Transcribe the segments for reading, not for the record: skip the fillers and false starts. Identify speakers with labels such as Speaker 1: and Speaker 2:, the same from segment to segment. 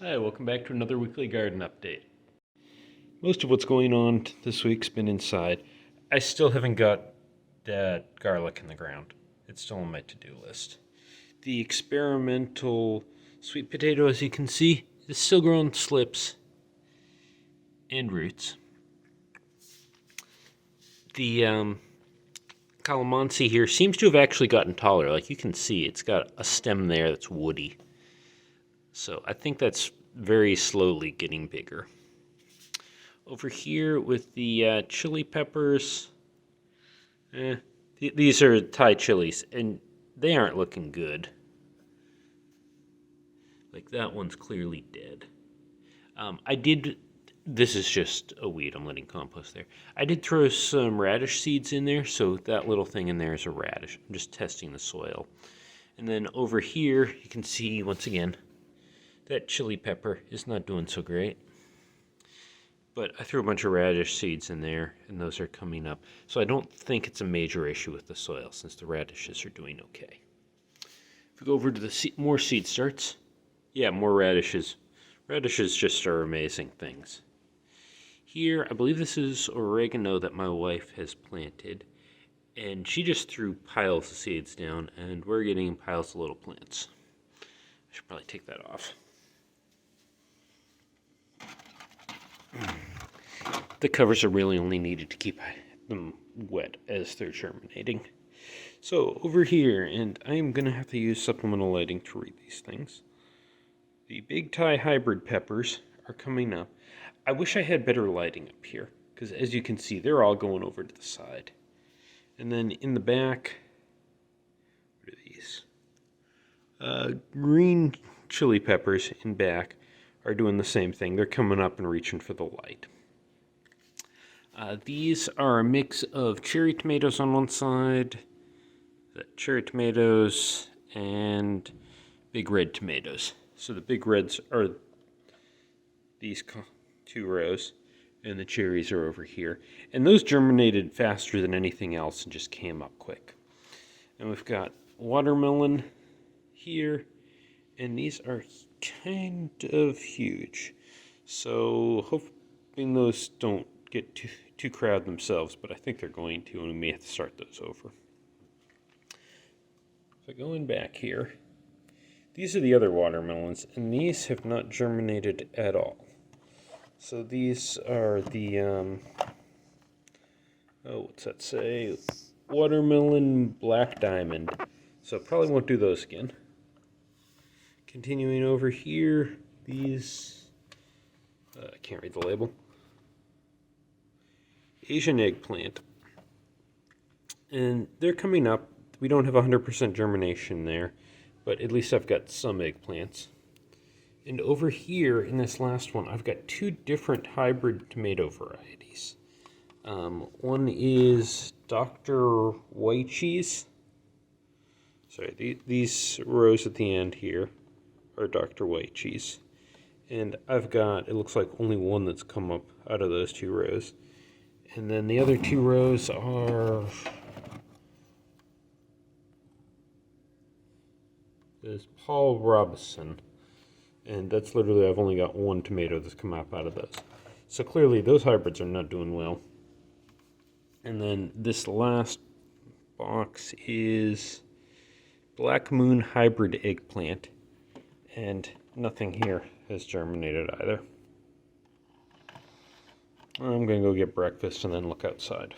Speaker 1: Hi, welcome back to another weekly garden update. Most of what's going on this week's been inside. I still haven't got that garlic in the ground. It's still on my to-do list. The experimental sweet potato, as you can see, is still growing slips and roots. The Calamansi here seems to have actually gotten taller. Like you can see, it's got a stem there that's woody. So I think that's very slowly getting bigger. Over here with the chili peppers, these are Thai chilies, and they aren't looking good. Like that one's clearly dead. This is just a weed, I'm letting compost there. I did throw some radish seeds in there, so that little thing in there is a radish. I'm just testing the soil. And then over here, you can see, once again, that chili pepper is not doing so great. But I threw a bunch of radish seeds in there, and those are coming up. So I don't think it's a major issue with the soil, since the radishes are doing okay. If we go over to the more seed starts, yeah, more radishes. Radishes just are amazing things. Here, I believe this is oregano that my wife has planted, and she just threw piles of seeds down, and we're getting piles of little plants. I should probably take that off. The covers are really only needed to keep them wet as they're germinating. So over here, and I am going to have to use supplemental lighting to read these things. The big Thai hybrid peppers are coming up. I wish I had better lighting up here, because as you can see, they're all going over to the side. And then in the back, what are these? Green chili peppers in back are doing the same thing. They're coming up and reaching for the light. These are a mix of cherry tomatoes on one side, cherry tomatoes, and big red tomatoes. So the big reds are these two rows, and the cherries are over here. And those germinated faster than anything else and just came up quick. And we've got watermelon here, and these are kind of huge. So hoping those don't get too crowded themselves, but I think they're going to, and we may have to start those over. So going back here, these are the other watermelons, and these have not germinated at all. So these are the, what's that say? Watermelon Black Diamond. So probably won't do those again. Continuing over here, these, I can't read the label. Asian eggplant. And they're coming up. We don't have 100% germination there, but at least I've got some eggplants. And over here in this last one, I've got two different hybrid tomato varieties. One is Dr. White Cheese. Sorry, these rows at the end here are Dr. White Cheese. And I've got, it looks like only one that's come up out of those two rows. And then the other two rows are, there's Paul Robinson. And that's literally, I've only got one tomato that's come up out of those. So clearly those hybrids are not doing well. And then this last box is Black Moon Hybrid Eggplant. And nothing here has germinated either. I'm going to go get breakfast and then look outside.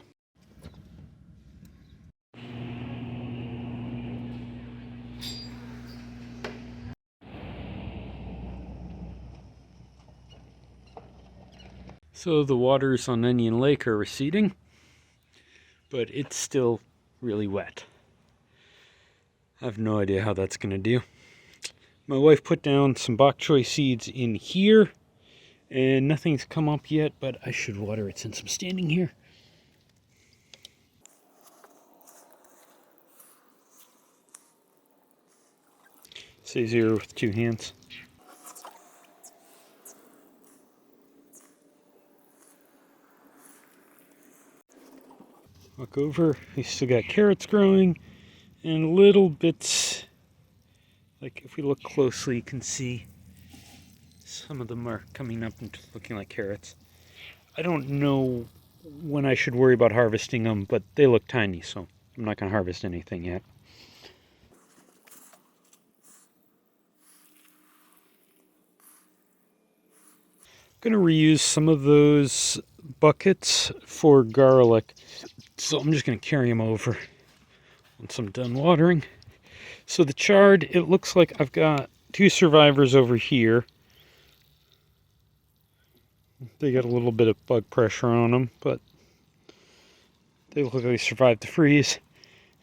Speaker 1: So the waters on Onion Lake are receding, but it's still really wet. I have no idea how that's going to do. My wife put down some bokchoy seeds in here, and nothing's come up yet, but I should water it since I'm standing here. It's easier with two hands. Look over, we still got carrots growing, and little bits, like if we look closely you can see Some of them are coming up and looking like carrots. I don't know when I should worry about harvesting them, but they look tiny, so I'm not going to harvest anything yet. I'm going to reuse some of those buckets for garlic, so I'm just going to carry them over once I'm done watering. So the chard, it looks like I've got 2 survivors over here. They got a little bit of bug pressure on them, but they look like they survived the freeze.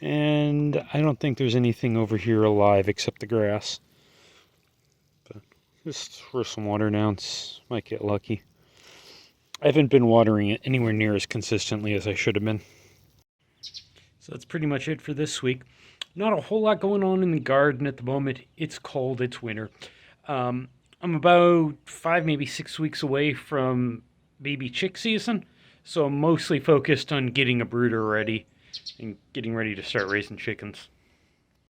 Speaker 1: And I don't think there's anything over here alive except the grass. But just for some water downs, might get lucky. I haven't been watering it anywhere near as consistently as I should have been. So that's pretty much it for this week. Not a whole lot going on in the garden at the moment. It's cold, it's winter. I'm about 5, maybe 6 weeks away from baby chick season, so I'm mostly focused on getting a brooder ready and getting ready to start raising chickens.